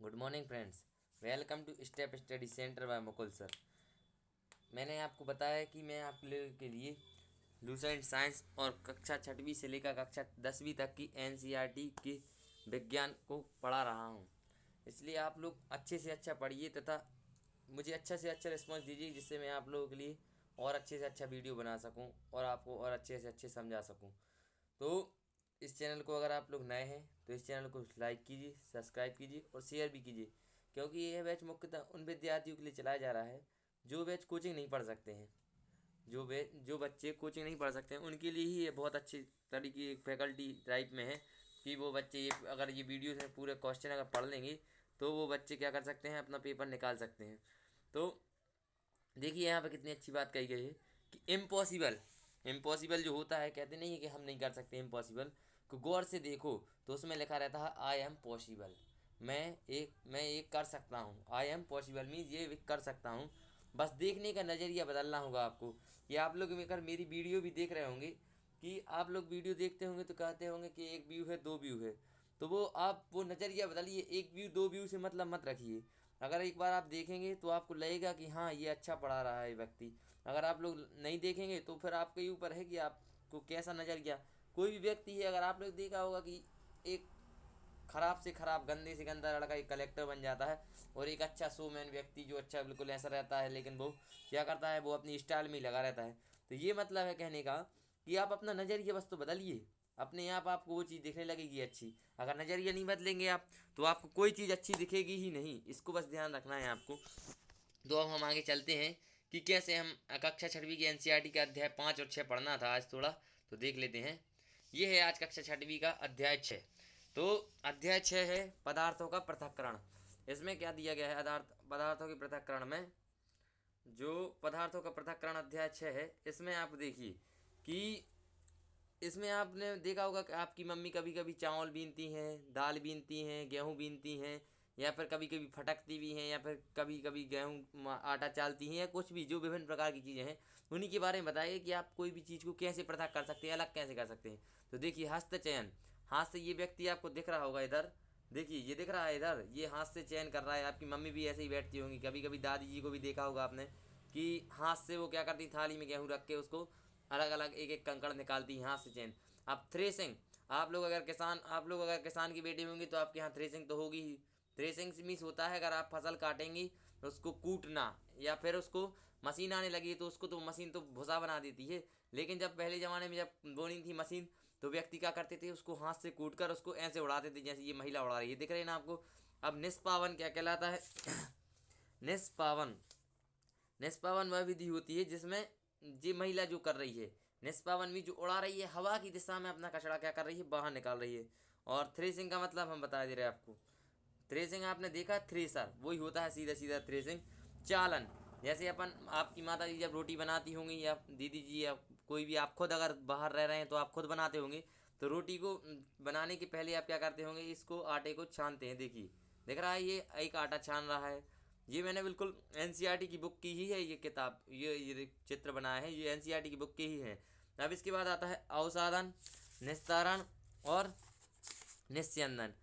Good morning friends. Welcome to step study centre by Mukul sir. मैंने आपको बताया कि मैं आप लोगों के लिए लूसेंट साइंस और कक्षा छठवीं से लेकर कक्षा 10वीं तक की एनसीईआरटी के विज्ञान को पढ़ा रहा हूँ। इसलिए आप लोग अच्छे से अच्छा पढ़िए तथा मुझे अच्छा से अच्छा रिस्पॉन्स दीजिए, जिससे मैं आप लोगों के लिए और अच्छे से अच्छा वीडियो बना सकूं और आपको और अच्छे से अच्छे समझा सकूं। तो इस चैनल को अगर आप लोग नए हैं तो इस चैनल को लाइक कीजिए, सब्सक्राइब कीजिए और शेयर भी कीजिए, क्योंकि यह बैच मुख्यतः उन विद्यार्थियों के लिए चलाया जा रहा है जो बैच कोचिंग नहीं पढ़ सकते हैं। जो बच्चे कोचिंग नहीं पढ़ सकते हैं उनके लिए ही ये बहुत अच्छी तरीके एक फैकल्टी टाइप में है कि वो बच्चे ये अगर ये वीडियो से पूरे क्वेश्चन अगर पढ़ लेंगे तो वो बच्चे क्या कर सकते हैं, अपना पेपर निकाल सकते हैं। तो देखिए यहाँ पे कितनी अच्छी बात कही गई है कि इम्पॉसिबल इम्पॉसिबल जो होता है, कहते नहीं है कि हम नहीं कर सकते इम्पॉसिबल को गौर से देखो तो उसमें लिखा रहता है आई एम पॉसिबल। मैं एक कर सकता हूँ। आई एम पॉसिबल मीन्स ये कर सकता हूँ। बस देखने का नज़रिया बदलना होगा आपको। ये आप लोग अगर मेरी वीडियो भी देख रहे होंगे कि आप लोग वीडियो देखते होंगे तो कहते होंगे कि एक व्यू है, दो व्यू है, तो वो आप वो नज़रिया बदलिए। एक व्यू दो व्यू से मतलब मत रखिए। अगर एक बार आप देखेंगे तो आपको लगेगा कि हाँ ये अच्छा पढ़ा रहा है व्यक्ति। अगर आप लोग नहीं देखेंगे तो फिर आपके ही ऊपर है कि आपको कैसा नज़रिया। कोई भी व्यक्ति है, अगर आप लोग देखा होगा कि एक खराब से खराब, गंदे से गंदा लड़का एक कलेक्टर बन जाता है, और एक अच्छा शोमैन व्यक्ति जो अच्छा बिल्कुल ऐसा रहता है, लेकिन वो क्या करता है, वो अपनी स्टाइल में ही लगा रहता है। तो ये मतलब है कहने का कि आप अपना नज़रिया बस तो बदलिए, अपने आप आपको वो चीज़ दिखने लगेगी अच्छी। अगर नज़रिया नहीं बदलेंगे आप तो आपको कोई चीज़ अच्छी दिखेगी ही नहीं। इसको बस ध्यान रखना है आपको। तो अब हम आगे चलते हैं कि कैसे हम कक्षा छठवीं की एनसीईआरटी का अध्याय 5 और 6 पढ़ना था आज थोड़ा, तो देख लेते हैं। ये है आज कक्षा छठवीं का अध्याय 6। तो अध्याय 6 है पदार्थों का पृथक्करण। इसमें क्या दिया गया है, पदार्थों के पृथक्करण में जो पदार्थों का पृथक्करण अध्याय 6 है, इसमें आप देखिए कि इसमें आपने देखा होगा कि आपकी मम्मी कभी कभी चावल बीनती हैं, दाल बीनती हैं, गेहूँ बीनती हैं, या फिर कभी कभी फटकती भी हैं, या फिर कभी कभी गेहूँ आटा चालती हैं, या कुछ भी जो विभिन्न प्रकार की चीज़ें हैं उन्हीं के बारे में बताइए कि आप कोई भी चीज़ को कैसे पृथक कर सकते हैं, अलग कैसे कर सकते हैं। तो देखिए हस्त चयन, हाथ से ये व्यक्ति आपको दिख रहा होगा इधर, देखिए ये दिख रहा है इधर, ये हाथ से चयन कर रहा है। आपकी मम्मी भी ऐसे ही बैठती होंगी, कभी कभी दादी जी को भी देखा होगा आपने कि हाथ से वो क्या करती, थाली में गेहूँ रख के उसको अलग अलग एक एक कंकड़ निकालती हैं हाथ से चैन। अब थ्रेसिंग, आप लोग अगर किसान की बेटी होंगी तो आपके यहाँ थ्रेसिंग तो होगी ही। थ्रेसिंग मीन्स होता है अगर आप फसल काटेंगी तो उसको कूटना, या फिर उसको मशीन आने लगी तो उसको तो मशीन तो भूसा बना देती है। लेकिन जब पहले ज़माने में जब बोनी थी मशीन, तो व्यक्ति क्या करते थे, उसको हाथ से कूट कर उसको ऐसे उड़ाते थे जैसे ये महिला उड़ा रही है, दिख रही है ना आपको। अब निष्पावन क्या कहलाता है निष्पावन, निष्पावन वह विधि होती है जिसमें ये महिला जो कर रही है, निष्पावन में जो उड़ा रही है हवा की दिशा में अपना कचरा क्या कर रही है, बाहर निकाल रही है। और थ्रेसिंग का मतलब हम बता दे रहे हैं आपको। थ्रेसिंग आपने देखा, थ्रेसर वही होता है सीधा सीधा थ्रेसिंग। चालन, जैसे अपन आपकी माता जी जब रोटी बनाती होंगी, या दीदी जी, या कोई भी, आप खुद अगर बाहर रह रहे हैं तो आप खुद बनाते होंगे, तो रोटी को बनाने के पहले आप क्या करते होंगे, इसको आटे को छानते हैं। देखिए दिख रहा है ये एक आटा छान रहा है। ये मैंने बिल्कुल एनसीईआरटी की बुक की ही है ये किताब, ये चित्र बनाया है, ये एनसीईआरटी की बुक की ही है। अब इसके बाद आता है अवसादन, निस्तारण और निस्यंदन।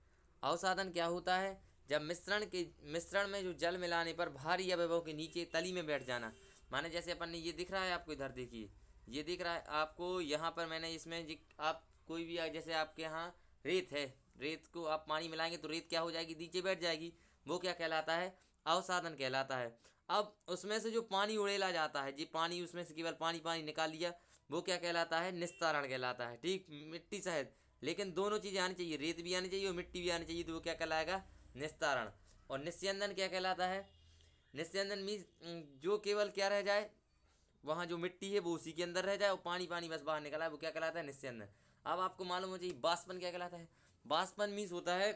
अवसादन क्या होता है, जब मिश्रण में जो जल मिलाने पर भारी अवयवों के नीचे तली में बैठ जाना। माने जैसे अपन ने, ये दिख रहा है आपको इधर, देखिए ये दिख रहा है आपको यहाँ पर, मैंने इसमें आप कोई भी जैसे आपके यहाँ रेत है, रेत को आप पानी मिलाएंगे तो रेत क्या हो जाएगी, नीचे बैठ जाएगी। वो क्या कहलाता है, अवसादन कहलाता है। अब उसमें से जो पानी उड़ेला जाता है, जी पानी उसमें से केवल पानी पानी निकाल लिया, वो क्या कहलाता है, निस्तारण कहलाता है। ठीक, मिट्टी शहद, लेकिन दोनों चीज़ें आनी चाहिए, रेत भी आनी चाहिए और मिट्टी भी आनी चाहिए, तो वो क्या कहलाएगा, निस्तारण। और निस्यंदन क्या कहलाता है, निस्यंदन मीन्स जो केवल क्या रह जाए, वहाँ जो मिट्टी है वो उसी के अंदर रह जाए और पानी पानी बस बाहर निकला है, वो क्या कहलाता है, निस्यंदन। अब आपको मालूम हो चाहिए बाष्पन क्या कहलाता है। बाष्पन मीन्स होता है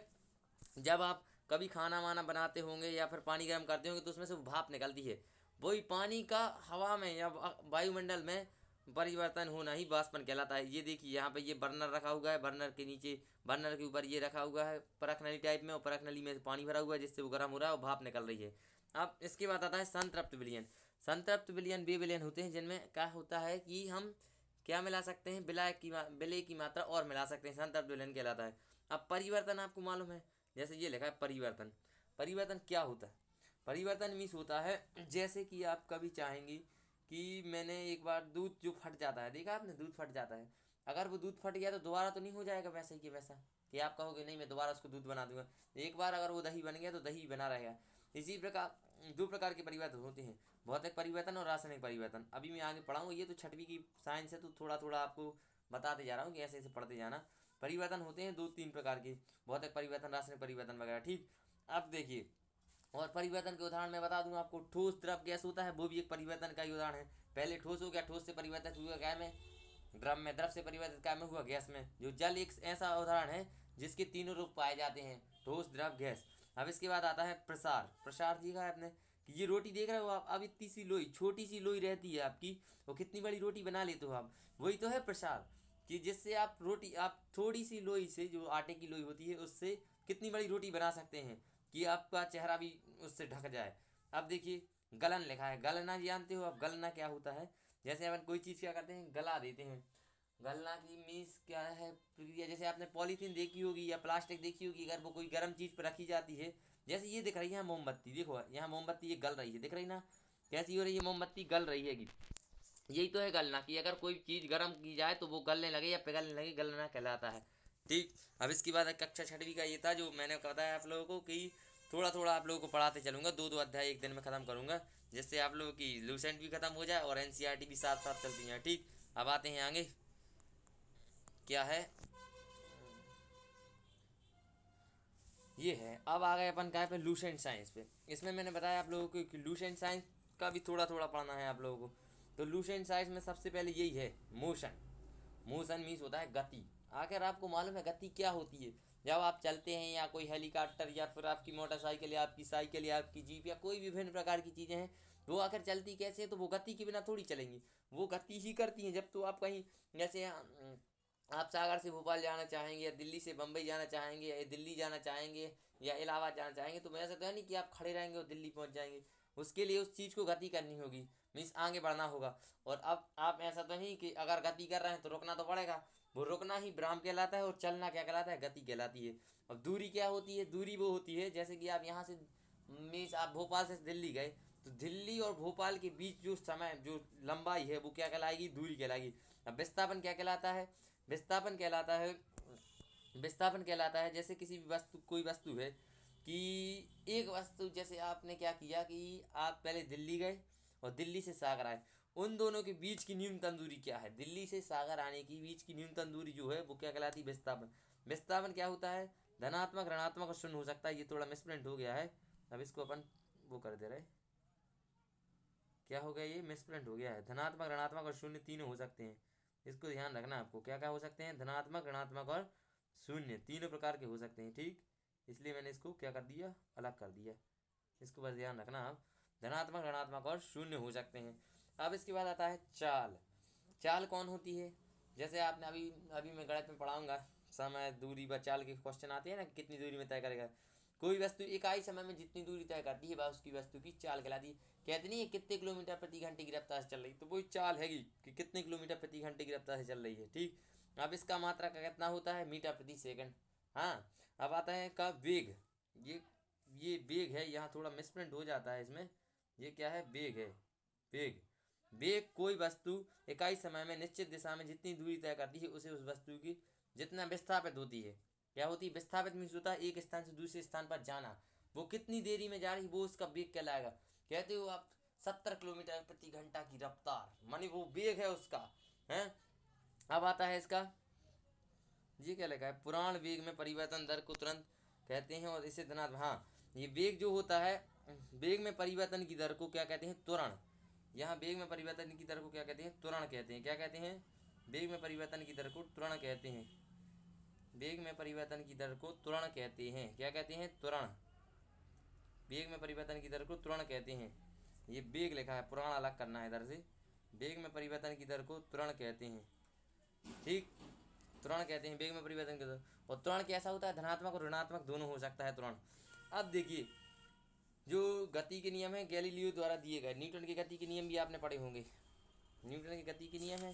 जब आप कभी खाना वाना बनाते होंगे या फिर पानी गर्म करते होंगे तो उसमें से वो भाप निकलती है, वही पानी का हवा में या वायुमंडल में परिवर्तन होना ही वाष्पन कहलाता है। ये देखिए यहाँ पे ये बर्नर रखा हुआ है, बर्नर के नीचे, बर्नर के ऊपर ये रखा हुआ है परख नली टाइप में, और परख नली में पानी भरा हुआ है जिससे वो गर्म हो रहा है और भाप निकल रही है। अब इसके बाद आता है संतृप्त विलयन। संतृप्त विलयन वे विलयन होते हैं जिनमें क्या होता है कि हम क्या मिला सकते हैं, विलय की मात्रा और मिला सकते हैं, संतृप्त विलयन कहलाता है। अब परिवर्तन आपको मालूम है, जैसे ये लिखा है परिवर्तन। परिवर्तन क्या होता है? परिवर्तन मीन्स होता है जैसे कि आप कभी चाहेंगे कि मैंने एक बार दूध जो फट जाता है, देखा आपने दूध फट जाता है, अगर वो दूध फट गया तो दोबारा तो नहीं हो जाएगा वैसे ही कि वैसा, कि आप कहोगे नहीं मैं दोबारा उसको दूध बना दूंगा। एक बार अगर वो दही बन गया तो दही बना रहेगा। इसी प्रकार दो प्रकार के परिवर्तन होते हैं, भौतिक परिवर्तन और रासायनिक परिवर्तन। अभी मैं आगे पढ़ाऊंगा, ये तो छठवीं की साइंस है तो थोड़ा थोड़ा आपको बताते जा रहा हूँ कि ऐसे ऐसे पढ़ते जाना। परिवर्तन होते हैं दो तीन प्रकार के, भौतिक परिवर्तन, रासायनिक परिवर्तन वगैरह, ठीक। अब देखिए, और परिवर्तन के उदाहरण मैं बता दूं आपको, ठोस द्रव गैस होता है, वो भी एक परिवर्तन का ही उदाहरण है। पहले ठोस हो गया, ठोस से परिवर्तित हुआ क्या में, द्रव में, द्रव से परिवर्तित क्या में हुआ, गैस में। जो जल एक ऐसा उदाहरण है जिसके तीनों रूप पाए जाते हैं, ठोस द्रव गैस। अब इसके बाद आता है प्रसार। प्रसार देखा है आपने कि ये रोटी देख रहे हो आप, अब इतनी सी लोई, छोटी सी लोई रहती है आपकी, वो कितनी बड़ी रोटी बना लेते हो आप, वही तो है प्रसार। कि जिससे आप रोटी, आप थोड़ी सी लोई से, जो आटे की लोई होती है उससे कितनी बड़ी रोटी बना सकते हैं कि आपका चेहरा भी उससे ढक जाए। अब देखिए, गलन लिखा है, गलना जानते हो आप, गलना क्या होता है? जैसे अपन कोई चीज़ क्या करते हैं, गला देते हैं। गलना की मीन्स क्या है प्रक्रिया, जैसे आपने पॉलीथीन देखी होगी या प्लास्टिक देखी होगी, अगर वो कोई गर्म चीज़ पर रखी जाती है, जैसे ये दिख रही है मोमबत्ती, देखो यहाँ मोमबत्ती ये गल रही है, दिख रही ना कैसी हो रही है, मोमबत्ती गल रही है। यही तो है गलना, कि अगर कोई चीज़ गर्म की जाए तो वो गलने लगे या पिघलने लगे, गलना कहलाता है, ठीक। अब इसके बाद कक्षा छठवीं का ये था जो मैंने बताया आप लोगों को कि थोड़ा थोड़ा आप लोगों को पढ़ाते चलूँगा, दो दो अध्याय एक दिन में ख़त्म करूँगा, जिससे आप लोगों की लूसेंट भी ख़त्म हो जाए और एनसीईआरटी भी साथ साथ चलती हैं, ठीक। अब आते हैं आगे, क्या है ये है, अब आ गए अपन कहाँ पे, लूसेंट साइंस पे। इसमें मैंने बताया आप लोगों को कि लूसेंट साइंस का भी थोड़ा थोड़ा पढ़ना है आप लोगों को। तो लूसेंट साइंस में सबसे पहले यही है, मोशन। मोशन मीन्स होता है गति। आखिर आपको मालूम है गति क्या होती है? जब आप चलते हैं या कोई हेलीकॉप्टर या फिर आपकी मोटरसाइकिल या आपकी साइकिल या आपकी जीप या कोई भी विभिन्न प्रकार की चीज़ें हैं, वो आखिर चलती कैसे है? तो वो गति के बिना थोड़ी चलेंगी, वो गति ही करती हैं। जब तो आप कहीं, जैसे आप सागर से भोपाल जाना चाहेंगे या दिल्ली से बम्बई जाना चाहेंगे या दिल्ली जाना चाहेंगे या इलाहाबाद जाना चाहेंगे, तो ऐसा तो है नहीं कि आप खड़े रहेंगे और दिल्ली पहुंच जाएंगे। उसके लिए उस चीज़ को गति करनी होगी, मीन्स आगे बढ़ना होगा। और अब आप ऐसा तो नहीं कि अगर गति कर रहे हैं तो रुकना तो पड़ेगा, वो रुकना ही विराम कहलाता है और चलना क्या कहलाता है, गति कहलाती है। अब दूरी क्या होती है? दूरी वो होती है जैसे कि आप यहाँ से, मीन्स आप भोपाल से दिल्ली गए, तो दिल्ली और भोपाल के बीच जो समय, जो लंबाई है, वो क्या कहलाएगी? दूरी कहलाएगी। अब विस्थापन क्या कहलाता है? विस्थापन कहलाता है, विस्थापन कहलाता है जैसे किसी भी वस्तु, कोई वस्तु है कि एक वस्तु, जैसे आपने क्या किया कि आप पहले दिल्ली गए और दिल्ली से सागर आए, उन दोनों के बीच की न्यूनतम दूरी क्या है? दिल्ली से सागर आने की बीच की न्यूनतम दूरी जो है वो क्या कहलाती है? विस्थापन। विस्थापन क्या होता है? धनात्मक, ऋणात्मक और शून्य हो सकता है। ये थोड़ा मिसप्रिंट हो गया है, अब इसको अपन वो कर दे रहे, क्या हो गया, ये मिसप्रिंट हो गया है। धनात्मक, ऋणात्मक और शून्य तीनों हो सकते हैं, इसको ध्यान रखना आपको। क्या क्या हो सकते हैं? धनात्मक, ऋणात्मक और शून्य तीनों प्रकार के हो सकते हैं, ठीक। इसलिए मैंने इसको क्या कर दिया, अलग कर दिया, इसको बस ध्यान रखना आप। धनात्मक, ऋणात्मक और शून्य हो सकते हैं। अब इसके बाद आता है चाल। चाल कौन होती है? जैसे आपने अभी अभी मैं गणित में पढ़ाऊंगा, समय, दूरी व चाल के क्वेश्चन आते हैं ना, कितनी दूरी में तय करेगा कोई वस्तु, इकाई समय में जितनी दूरी तय करती है वह उसकी वस्तु की चाल कहलाती है। कहते नहीं है कितने किलोमीटर प्रति घंटे की रफ्तार से चल रही, तो वही चाल हैगी कि कितने किलोमीटर प्रति घंटे की रफ्तार से चल रही है, ठीक। अब इसका मात्रा का कितना होता है? मीटर प्रति सेकंड। हाँ। अब आता है का वेग। ये ये वेग है, यहाँ थोड़ा मिसप्रिंट हो जाता है इसमें, ये क्या है? वेग है, वेग। वेग कोई वस्तु इकाई समय में निश्चित दिशा में जितनी दूरी तय करती है उसे उस वस्तु की जितना विस्थापित होती है, क्या होती है? विस्थापित मीन्स होता है एक स्थान से दूसरे स्थान पर जाना, वो कितनी देरी में जा रही वो उसका वेग कहलाएगा। कहते हो आप 70 किलोमीटर प्रति घंटा की रफ्तार, मानी वो वेग है उसका, है। अब आता है इसका, ये क्या लिखा है? पुराण वेग में परिवर्तन दर को तुरंत कहते हैं और इसे धनात्मक, हाँ। ये वेग जो होता है, वेग में परिवर्तन की दर को क्या कहते हैं? त्वरण। यहाँ वेग में परिवर्तन की दर को क्या कहते हैं? त्वरण कहते हैं। क्या कहते हैं? वेग में परिवर्तन की दर को त्वरण कहते हैं। वेग में परिवर्तन की दर को त्वरण कहते हैं। क्या कहते हैं? त्वरण। वेग में परिवर्तन की दर को त्वरण कहते हैं। ये वेग लिखा है, पुराण अलग करना है इधर से। वेग में परिवर्तन की दर को त्वरण कहते हैं, ठीक। त्वरण कहते हैं वेग में परिवर्तन की दर। और त्वरण कैसा होता है? धनात्मक और ऋणात्मक दोनों हो सकता है त्वरण। अब देखिए, जो गति के नियम है गैलीलियो द्वारा दिए गए, न्यूटन के गति के नियम भी आपने पढ़े होंगे। न्यूटन के गति के नियम है,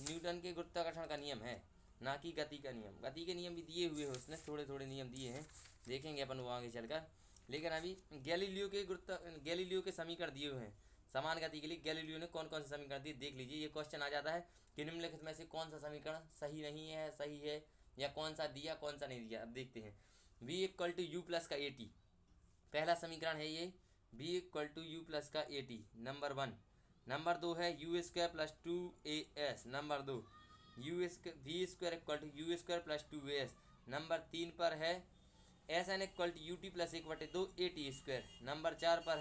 न्यूटन के गुरुत्वाकर्षण का नियम है, ना कि गति का नियम। गति के नियम भी दिए हुए हैं उसने, थोड़े थोड़े नियम दिए हैं, देखेंगे अपन वो आगे चलकर। लेकिन अभी गैलीलियो के समीकरण दिए हुए हैं समान गति के लिए। गैलीलियो ने कौन कौन से समीकरण दिए देख लीजिए। ये क्वेश्चन आ जाता है कि निम्नलिखित में से कौन सा समीकरण सही नहीं है, सही है, या कौन सा दिया कौन सा नहीं दिया। अब देखते हैं। v equal to you plus का ए टी, पहला समीकरण है ये। v equal to you plus का ए टी, नंबर 1। नंबर 2 है u square plus 2as, number 2। V square equal to you square plus 2as। Number 3 पर है s N equal to U T plus 1/2 A T square. Number 4 पर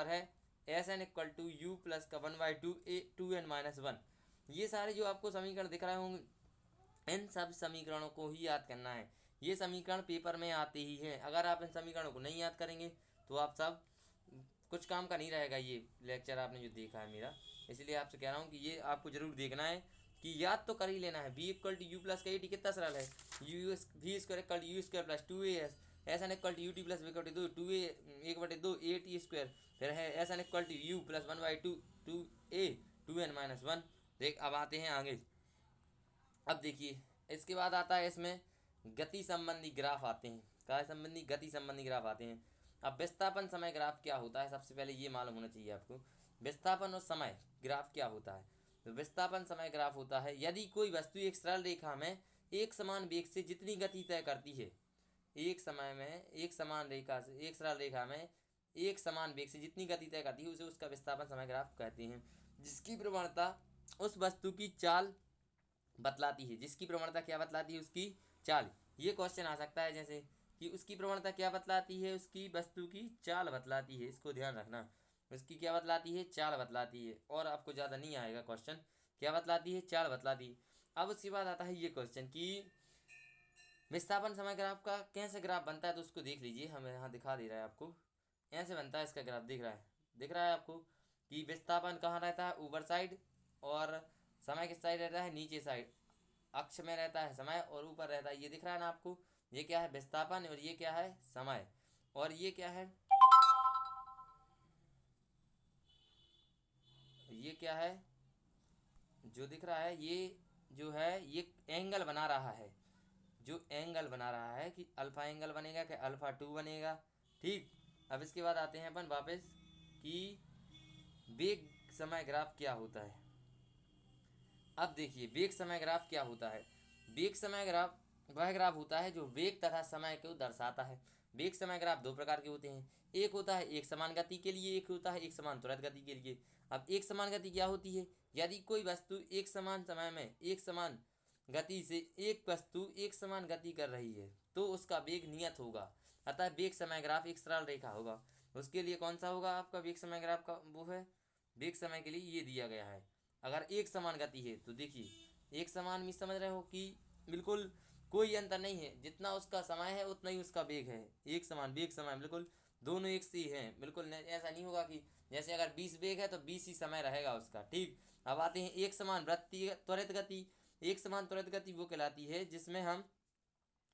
है s N equal to you plus का 1/2 ए 2n-1। ये सारे जो आपको समीकरण दिख रहे होंगे, इन सब समीकरणों को ही याद करना है। ये समीकरण पेपर में आते ही हैं। अगर आप इन समीकरणों को नहीं याद करेंगे तो आप सब कुछ काम का नहीं रहेगा ये लेक्चर आपने जो देखा है मेरा। इसलिए आपसे कह रहा हूँ कि ये आपको जरूर देखना है कि याद तो कर ही लेना है। V equal to you plus का ए टी कितना सरल है, v square equal to you square plus 2as, S N equal to U T plus 1/2 A T square. फिर है s N equal to you plus 1/2 2a 2n-1। देख अब आते हैं आगे। अब देखिए इसके बाद आता है इसमें गति संबंधी ग्राफ आते हैं। कार्य संबंधी गति संबंधी ग्राफ आते हैं। अब विस्थापन समय ग्राफ क्या होता है, सबसे पहले ये मालूम होना चाहिए आपको। विस्थापन और समय ग्राफ क्या होता है। तो विस्थापन समय ग्राफ होता है यदि कोई वस्तु एक सरल रेखा में एक समान वेग से जितनी गति तय करती है, एक समय में एक समान रेखा से एक सरल रेखा में एक समान वेग से जितनी गति तय करती है उसे उसका विस्थापन समय ग्राफ कहते हैं। जिसकी प्रवणता उस वस्तु की चाल बतलाती है। जिसकी प्रवणता क्या बतलाती है, उसकी चाल। ये क्वेश्चन आ सकता है जैसे कि उसकी प्रवणता क्या बतलाती है, उसकी वस्तु की चाल बतलाती है। इसको ध्यान रखना, उसकी क्या बतलाती है, चाल बतलाती है। और आपको ज़्यादा नहीं आएगा क्वेश्चन, क्या बतलाती है, चाल बतलाती है। अब उसके बाद आता है ये क्वेश्चन कि विस्थापन समय ग्राफ का कैसे ग्राफ बनता है, तो उसको देख लीजिए। हमें यहाँ दिखा दे रहा है आपको, ऐसे बनता है इसका ग्राफ। दिख रहा है आपको कि विस्थापन कहाँ रहता है, ऊपर साइड, और समय किस साइड रहता है, नीचे साइड। अक्ष में रहता है समय और ऊपर रहता है, ये दिख रहा है ना आपको। ये क्या है, विस्थापन, और ये क्या है, समय। और ये क्या है, ये क्या है जो दिख रहा है, ये जो है ये एंगल बना रहा है। जो एंगल बना रहा है कि अल्फा एंगल बनेगा कि अल्फा 2 बनेगा। ठीक। अब इसके बाद आते हैं अपन वापस कि वेग समय ग्राफ क्या होता है। अब देखिए वेग समय ग्राफ क्या होता है। वेग समय ग्राफ वह ग्राफ होता है जो वेग तथा समय को दर्शाता है। वेग समय ग्राफ दो प्रकार के होते हैं, एक होता है एक समान गति के लिए, एक होता है एक समान त्वरित गति के लिए। अब एक समान गति क्या होती है, यदि कोई वस्तु एक समान समय में एक समान गति से एक वस्तु एक समान गति कर रही है तो उसका वेग नियत होगा। अतः वेग समय ग्राफ एक सरल रेखा होगा। उसके लिए कौन सा होगा आपका वेग समय ग्राफ का, वो है वेग समय के लिए ये दिया गया है। अगर एक समान गति है तो देखिए एक समान भी समझ रहे हो कि बिल्कुल कोई अंतर नहीं है, जितना उसका समय है उतना ही उसका वेग है। एक समान वेग समय बिल्कुल दोनों एक से ही हैं। बिल्कुल ऐसा नहीं होगा कि जैसे अगर 20 वेग है तो 20 ही समय रहेगा उसका। ठीक। अब आते हैं एक समान वृत्तीय त्वरित गति। एक समान त्वरित गति वो कहलाती है जिसमें हम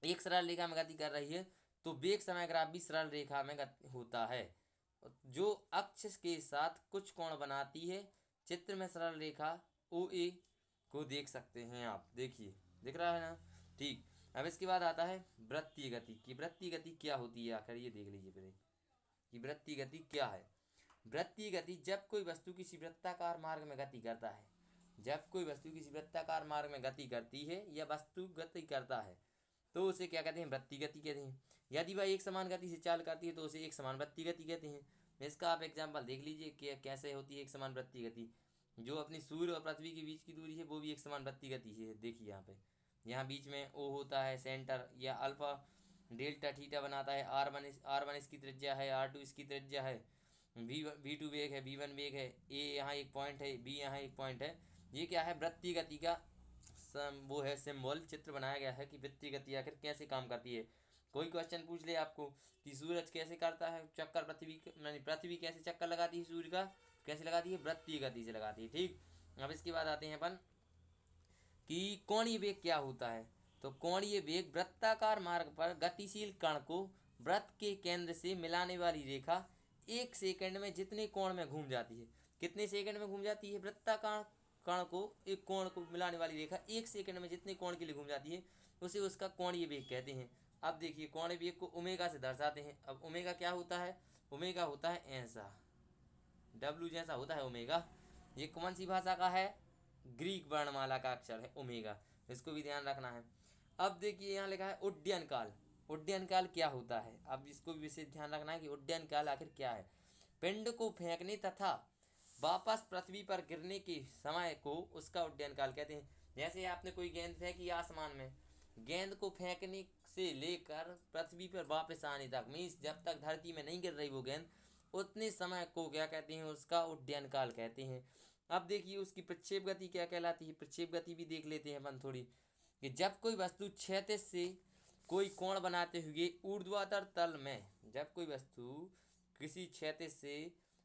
एक सरल रेखा में गति कर रही है तो वेग समय ग्राफ भी सरल रेखा में होता है जो अक्ष के साथ कुछ कोण बनाती है। चित्र में सरल रेखा ओ ए को देख सकते हैं आप, देखिए दिख रहा है ना। ठीक। अब इसके बाद आता है वृत्तीय गति की। वृत्तीय गति क्या होती है आखिर, ये देख लीजिए पहले कि वृत्तीय गति क्या है। वृत्तीय गति जब कोई वस्तु किसी वृत्ताकार मार्ग में गति करता है, जब कोई वस्तु किसी वृत्ताकार मार्ग में गति करती है या वस्तु गति करता है तो उसे क्या कहते हैं, वृत्तीय गति कहते हैं। यदि वह एक समान गति से चाल करती है तो उसे एक समान वृत्तीय गति कहते हैं। इसका आप एग्जाम्पल देख लीजिए कि कैसे होती है एक समान वृत्तीय गति। जो अपनी सूर्य और पृथ्वी के बीच की दूरी है वो भी एक समान वृत्तीय गति है। देखिए यहाँ पे, यहाँ बीच में ओ होता है सेंटर, या अल्फा डेल्टा थीटा बनाता है। आर वन इसकी त्रिज्या है, R2 इसकी त्रिज्या है, V2 वेग है, V1 वेग है, ए यहाँ एक पॉइंट है, बी यहाँ एक पॉइंट है। ये क्या है, वृत्तीय गति का वो है सिंबल, चित्र बनाया गया है कि वृत्तीय गति आखिर कैसे काम करती है। कोई क्वेश्चन पूछ ले आपको कि सूरज कैसे करता है चक्कर, पृथ्वी कैसे चक्कर लगाती है सूर्य का, कैसे लगाती है, वृत्तीय गति से लगाती है। ठीक। अब इसके बाद आते हैं अपन कि कोणीय वेग क्या होता है। तो कोणीय वेग वृत्ताकार मार्ग पर गतिशील कण को वृत्त के केंद्र से मिलाने वाली रेखा एक सेकंड में जितने कोण में घूम जाती है, कितने सेकंड में घूम जाती है, वृत्ताकार कण को एक कोण को मिलाने वाली रेखा एक सेकंड में जितने कोण के लिए घूम जाती है उसे उसका कोणीय वेग कहते हैं। अब देखिए कोणीय वेग को ओमेगा से दर्शाते हैं। अब ओमेगा क्या होता है, ओमेगा होता है ऐसा, डब्ल्यू जैसा होता है ओमेगा। ये कौन सी भाषा का है, ग्रीक वर्णमाला का अक्षर है ओमेगा, इसको भी ध्यान रखना है। अब देखिए यहाँ लिखा है उड्डयन काल। उड्डयन काल क्या होता है, अब इसको भी विशेष ध्यान रखना है कि उड्डयन काल आखिर क्या है। पिंड को फेंकने तथा वापस पृथ्वी पर गिरने के समय को उसका उड्डयन काल कहते हैं। जैसे आपने कोई गेंद फेंकी आसमान में, गेंद को फेंकने से लेकर पृथ्वी पर वापस आने तक, मीन्स जब तक धरती में नहीं गिर रही वो गेंद, उतने समय को क्या कहते हैं, उसका उड्डयन काल कहते हैं। अब देखिए उसकी प्रक्षेप गति क्या कहलाती है, प्रक्षेप गति भी देख लेते हैं अपन थोड़ी, कि जब कोई वस्तु क्षैतिज से कोई कोण बनाते हुए ऊर्ध्वाधर तल में, जब कोई वस्तु किसी क्षैतिज से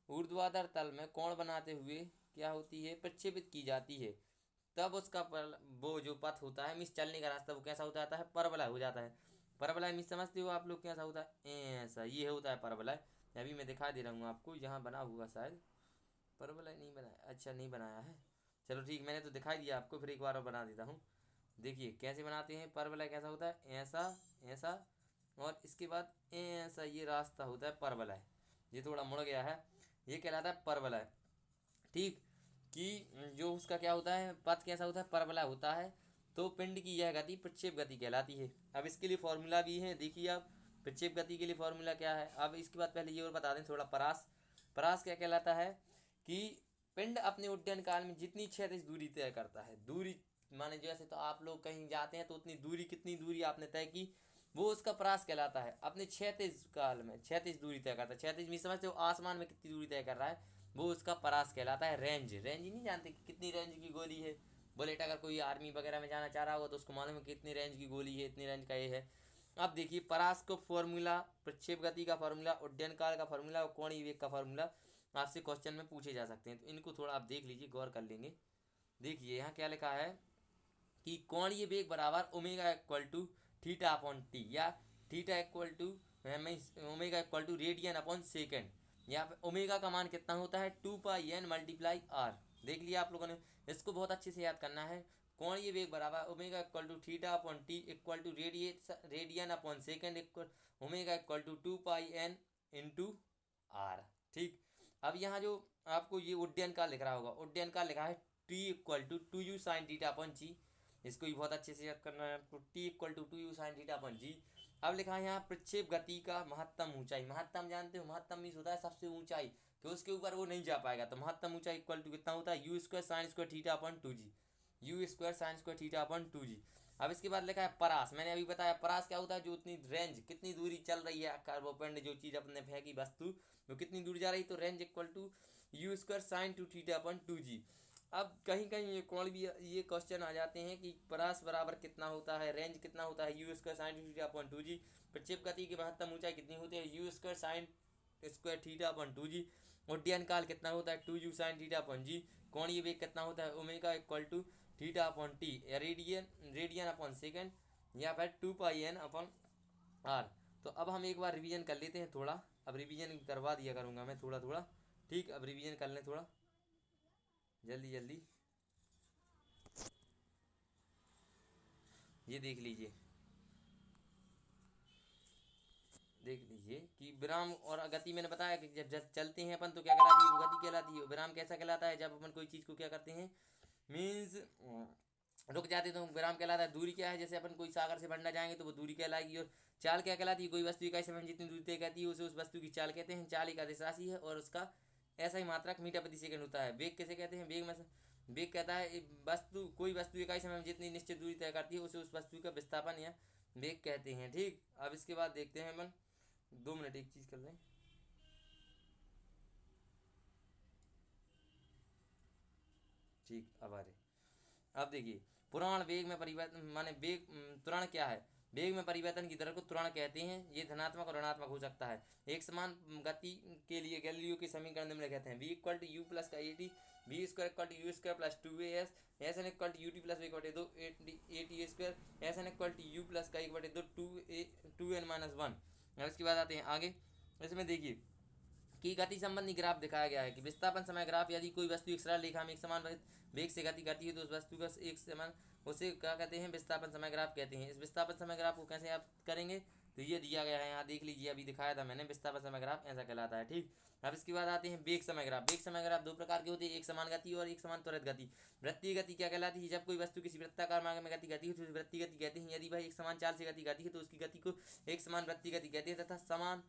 ऊर्ध्वाधर तल में कोण बनाते हुए क्या होती है, प्रक्षेपित की जाती है, तब उसका वो जो पथ होता है, मीन्स चलने का रास्ता, वो कैसा हो जाता है, परवलय हो जाता है। परवलय मीन्स समझते हो आप लोग कैसा होता है, ऐसा ये होता है परवलय। अभी मैं दिखा दे रहा हूँ आपको, यहाँ बना हुआ शायद, परवलय नहीं बनाया, अच्छा नहीं बनाया है, चलो ठीक, मैंने तो दिखाई दिया आपको, फिर एक बार और बना देता हूँ। देखिए कैसे बनाते हैं, परवलय कैसा होता है, ऐसा ऐसा, और इसके बाद ऐसा ये रास्ता होता है परवलय। ये थोड़ा मुड़ गया है, ये कहलाता है परवलय। ठीक, कि जो उसका क्या होता है, पथ कैसा होता है, परवलय होता है। तो पिंड की यह गति प्रक्षेप गति कहलाती है। अब इसके लिए फॉर्मूला भी है, देखिए आप प्रक्षेप गति के लिए फॉर्मूला क्या है। अब इसके बाद पहले ये और बता दें थोड़ा, परास, परास क्या कहलाता है, कि पिंड अपने उड्डयन काल में जितनी क्षैतिज दूरी तय करता है, दूरी माने जैसे तो आप लोग कहीं जाते हैं तो उतनी दूरी, कितनी दूरी आपने तय की, वो उसका परास कहलाता है। अपने क्षैतिज काल में क्षैतिज दूरी तय करता है, क्षैतिज भी समझते हो, आसमान में कितनी दूरी तय कर रहा है, वो उसका परास कहलाता है। रेंज, रेंज नहीं जानते कि कितनी रेंज की गोली है, बुलेट, अगर कोई आर्मी वगैरह में जाना चाह रहा होगा तो उसको मालूम है कितनी रेंज की गोली है, इतनी रेंज का ये है। अब देखिए परास को फॉर्मूला, प्रक्षेप गति का फॉर्मूला, उड्डयन काल का फॉर्मूला और कोणीय वेग का फॉर्मूला आपसे क्वेश्चन में पूछे जा सकते हैं, तो इनको थोड़ा आप देख लीजिए, गौर कर लेंगे। देखिए यहाँ क्या लिखा है कि कोणीय वेग बराबर omega equal to theta upon T, या theta equal to omega equal to radian upon second. यहाँ पे ओमेगा का मान कितना होता है, 2 पाई n मल्टीप्लाई आर। देख लिया आप लोगों ने, इसको बहुत अच्छे से याद करना है। कोणीय वेग बराबर omega equal to theta upon t equal to radian upon second equal omega equal to 2 pi n into r. ठीक, अब यहाँ जो आपको ये उड्डयन काल लिख रहा होगा, उड्डयन काल लिखा है T equal to 2u sine theta upon G, इसको भी बहुत अच्छे से याद करना है आपको, T equal to 2u sine theta upon G. अब लिखा है यहाँ प्रक्षेप गति का महत्तम ऊंचाई, महत्तम जानते हो, महत्तम मीन्स होता है सबसे ऊंचाई, कि उसके ऊपर वो नहीं जा पाएगा, तो महत्तम ऊंचाई इक्वल टू कितना होता है, u square sine square theta upon 2g, you square sine square theta upon 2g। अब इसके बाद लिखा है परास, मैंने अभी बताया परास क्या होता है, जो उतनी रेंज, कितनी दूरी चल रही है कार्बोपेंड, जो चीज़ अपने फेंकी वस्तु वो कितनी दूर जा रही, तो range equal to you square sine two theta upon 2g। अब कहीं कहीं ये कौन भी ये क्वेश्चन आ जाते हैं कि परास बराबर कितना होता है, रेंज कितना होता है, u square sign theta upon 2g, प्रक्षेप गति की महत्तम ऊंचाई कितनी होती है, u square sine square theta upon 2g, उड्डयन काल कितना होता है, 2u साइन थीटा अपॉन जी, कोणीय वेग कितना होता है, omega equal to theta upon t, radian radian upon second, या फिर 2 पाई n अपॉन आर। तो अब हम एक बार रिवीजन कर लेते हैं थोड़ा, अब रिवीजन करवा दिया करूँगा मैं थोड़ा थोड़ा। ठीक, अब रिवीजन कर लें थोड़ा जल्दी जल्दी। ये देख लीजिए, देख लीजिए कि विराम और गति, मैंने बताया कि जब चलते हैं अपन तो क्या कहलाती है, वो गति कहलाती है। विराम कैसा कहलाता है, जब अपन कोई चीज़ को क्या करते हैं, मीन्स रुक जाते तो विराम कहलाता है। दूरी क्या है, जैसे अपन कोई सागर से बढ़ना जाएंगे तो वो दूरी कहलाएगी। और चाल क्या कहलाती है, कोई वस्तु इकाई समय में जितनी दूरी तय करती है उसे उस वस्तु की चाल कहते हैं। चाल एक आदेश राशि है और उसका ऐसा ही मात्रक मीटर प्रति सेकंड होता है। वेग किसे कहते हैं, वेग में वेग कहता है वस्तु, कोई वस्तु इकाई समय में जितनी निश्चित दूरी तय करती है उसे उस वस्तु का विस्थापन या वेग कहते हैं। ठीक, अब इसके बाद देखते हैं अपन, 2 मिनट एक चीज़ कर लें। ठीक, अब आ रहे, अब देखिए पुराण वेग में परिवर्तन, माने वेग त्वरण क्या है, वेग में परिवर्तन की दर को त्वरण कहते हैं। ये धनात्मक और ऋणात्मक हो सकता है। एक समान गति के लिए गैलीलियो के समीकरण निम्न कहते हैं, V equal to you plus का AT, V square equal to you square plus 2as, S N equal to U T plus 1/2 A T square, S N equal to you plus का 1/2 2n-1। इसके बाद आते हैं आगे, इसमें देखिए की गति संबंधी ग्राफ दिखाया गया है कि विस्थापन समय ग्राफ, यदि कोई वस्तु एक सरल रेखा में एक समान वेग से गति करती है तो उस वस्तु का एक समान, उसे क्या कहते हैं, विस्थापन समय ग्राफ कहते हैं। इस विस्थापन समय ग्राफ को कैसे आप करेंगे, तो ये दिया गया है, यहाँ देख लीजिए, अभी दिखाया था मैंने, विस्थापन समय ग्राफ ऐसा कहलाता है। ठीक, अब इसके बाद आते हैं वेग समय ग्राफ। वेग समय ग्राफ दो प्रकार के होते हैं, एक समान गति और एक समान त्वरित गति। वृत्तीय गति क्या कहलाती है? जब कोई वस्तु किसी वृत्ताकार मार्ग में गति करती है तो उसे वृत्तीय गति कहते हैं। यदि वह एक समान चाल से गति करती है तो उसकी गति को एक समान वृत्तीय गति कहते हैं, तथा समान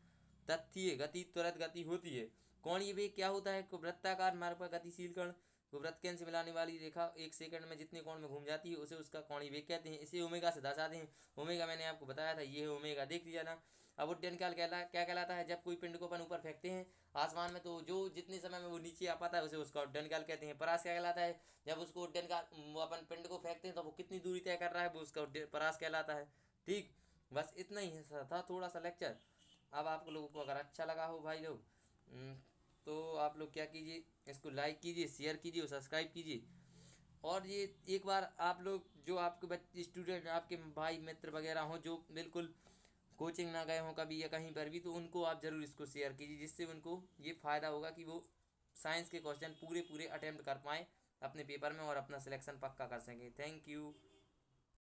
तथ्य गति त्वरित गति होती है। कोणीय वेग क्या होता है? वृत्ताकार मार्ग पर गतिशील कण को वृत्त केंद्र से मिलाने वाली रेखा एक सेकंड में जितने कोण में घूम जाती है उसे उसका कोणीय वेग कहते हैं। इसे ओमेगा से दर्शाते हैं। ओमेगा मैंने आपको बताया था, ये है ओमेगा, देख लिया ना। अब उड्डयन काल क्या कहलाता है? जब कोई पिंड को अपन ऊपर फेंकते हैं आसमान में तो जो जितने समय में वो नीचे आ पाता है उसे उसका उड्डयन काल कहते हैं। परास क्या कहलाता है? जब उसको उड्डयन काल, वो अपन पिंड को फेंकते हैं तो वो कितनी दूरी तय कर रहा है, वो उसका परास कहलाता है। ठीक, बस इतना ही था थोड़ा सा लेक्चर। अब आप लोगों को अगर अच्छा लगा हो भाई लोग, तो आप लोग क्या कीजिए, इसको लाइक कीजिए, शेयर कीजिए और सब्सक्राइब कीजिए। और ये एक बार आप लोग, जो आपके बच्चे स्टूडेंट, आपके भाई मित्र वगैरह हों जो बिल्कुल कोचिंग ना गए हों कभी या कहीं पर भी, तो उनको आप ज़रूर इसको शेयर कीजिए, जिससे उनको ये फ़ायदा होगा कि वो साइंस के क्वेश्चन पूरे पूरे अटेम्प्ट कर पाएँ अपने पेपर में और अपना सिलेक्शन पक्का कर सकें। Thank you.